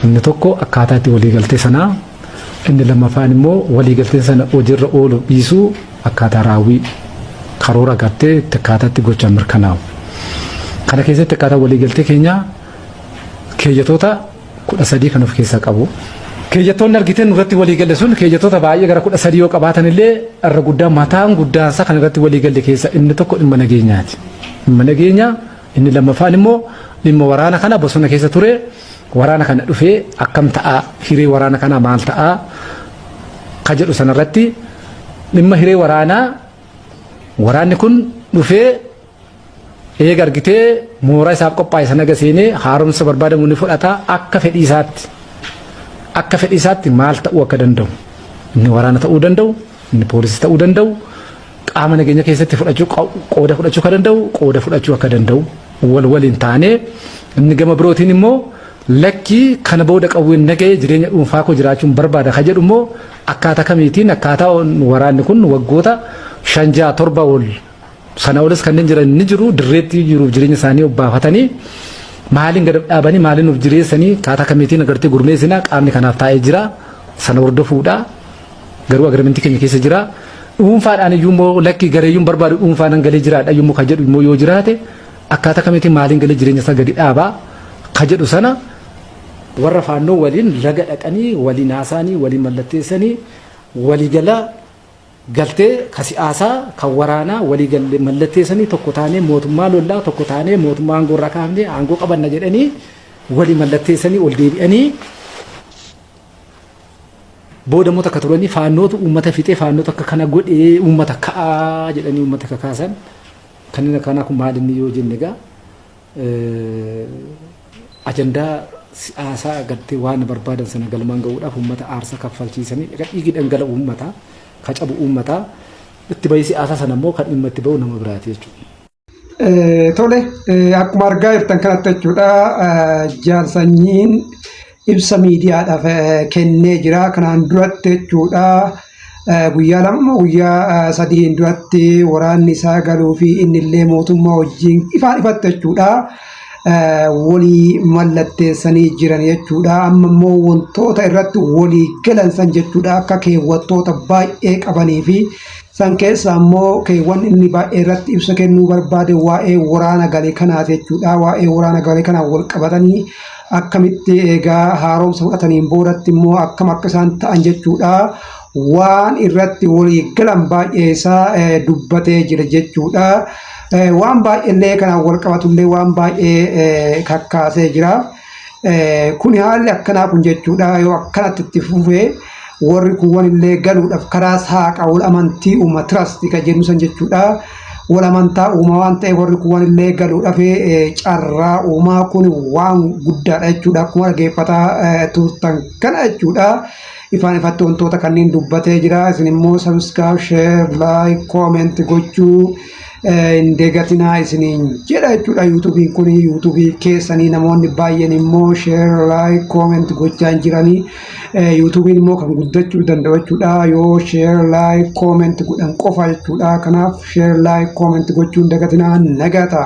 inni tokko akkaataa itti waliigaltee sanaa inni lammaffaan immoo waliigaltee sana hojiirra oolu dhiisuu akkaataa raawwii karoora gartee itti akkaataa itti gochaan mirkanaa'u. Kana keessatti akkaataa waliigaltee keenyaa keeyyatoota 13 kan of keessaa qabu. Keeyyatoonni argiteen irratti waliigalle sun keeyyatoota baay'ee gara 13 yoo qabaatan illee irra guddaa mataan guddaansa kan irratti waliigalle keessa inni tokko dhimma nageenyaati. Dhimma nageenyaa inni lammaffaan immoo dhimma waraana kana bosona keessa ture waraana kana dhufee akkam ta'a hiree waraana kana maal ta'a ka jedhu sanarratti dhimma hiree waraanni kun dhufee eega argitee mooraa isaaf qophaa'e sana gaseenee haaromsa barbaadamu ni fudhata akka fedhii isaatti maal ta'uu akka danda'u inni waraana ta'uu danda'u inni poolisii ta'uu danda'u qaama nageenya keessatti qooda fudhachuu akka danda'u waliin taanee inni gama birootiin immoo lakkii kana booda qawween nagee jireenya dhuunfaa koo jiraachuun barbaada ka jedhu immoo akkaataa kamiitiin akkaataa waraanni kun waggoota 5-7 ol sana olis kanneen jiran ni jiru dirreetti jiruuf jireenya isaanii obbaafatanii maaliin gad dhaabanii maaliin of jireessanii akkaataa kamiitiin agartee gurmeessinaa qaamni kanaaf taa'ee jira sana hordofuudha garuu agreementii keenya keessa jira dhuunfaadhaan iyyuu immoo lakkii gareeyyuun barbaadu dhuunfaadhaan galee jiraadha iyyuu ka jedhu immoo yoo jiraate akkaataa kamiitiin maaliin galee jireenya isaa gadi dhaabaa ka jedhu sana warra faannoo waliin laga dhaqanii waliin haasaanii waliin mallatteessanii waliigala galtee ka siyaasaa kan waraanaa waliigalee mallatteessanii tokko taanee mootummaa lollaa tokko taanee mootummaa aangoo irraa kaafnee aangoo qabanna jedhanii walii mallatteessanii ol deebi'anii boodamoota akka turanii faannootu uummata fixee faannoota akka kana godhee uummata ka'aa jedhanii uummata kakaasan kanneen akkanaa kun maal inni yoo jenne egaa ajandaa siyaasaa agartee waan barbaadan sana galmaan ga'uudhaaf uummata aarsaa kaffalchiisanii dhiigi dhangala'u uummataa ka cabu uummataa itti bahii siyaasaa sana immoo kan dhimma itti bahu nama biraati jechuudha. Tole akkuma argaa jirtan kanatti jechuudha jaarsanyiin ibsa miidiyaadhaaf kennee jira kanaan duratti jechuudha guyyaa 3 duratti waraanni isaa galuu fi innillee mootummaa wajjin ifatti jechuudha walii mallatteessanii jiran jechuudha amma immoo wantoota irratti walii galansan jechuudha akka keewwattoota baay'ee qabanii fi san keessa immoo keewwan inni baay'ee irratti ibsa kennuu barbaade waa'ee waraana galee kanaaf jechuudha waa'ee waraana galee kanaan wal qabatanii akkamitti eegaa haaromsa fudhataniin boodatti immoo akkam akka isaan ta'an jechuudha waan irratti walii galan baay'ee isaa dubbatee jira jechuudha. Waan baay'ee kanaan wal qabatullee waan baay'ee kakkaasee jira. Kun haalli akkanaa kun jechuudha yoo akkanatti itti fufee warri kuwwan illee galuudhaaf karaa saaqa wal amantii uuma trust ka jennu san jechuudha. Wal amantaa uuma waan ta'e warri kuwwan illee galuudhaaf carraa uumaa kun waan guddaadha jechuudha akkuma dhageeffataa turtan kana jechuudha. Ifaan ifatti wantoota kanneen dubbatee jira isin immoo subscribe share like comment gochuu indegatinaa isiniin jedha jechuudha yuutuubiin kun yuutuubii keessanii namoonni baay'een immoo share like comment gochaan jiranii yuutuubiin immoo kan guddachuu danda'u jechuudha yoo share like comment godhan qofa jechuudha kanaaf share like comment gochuun dagatinaa nagata.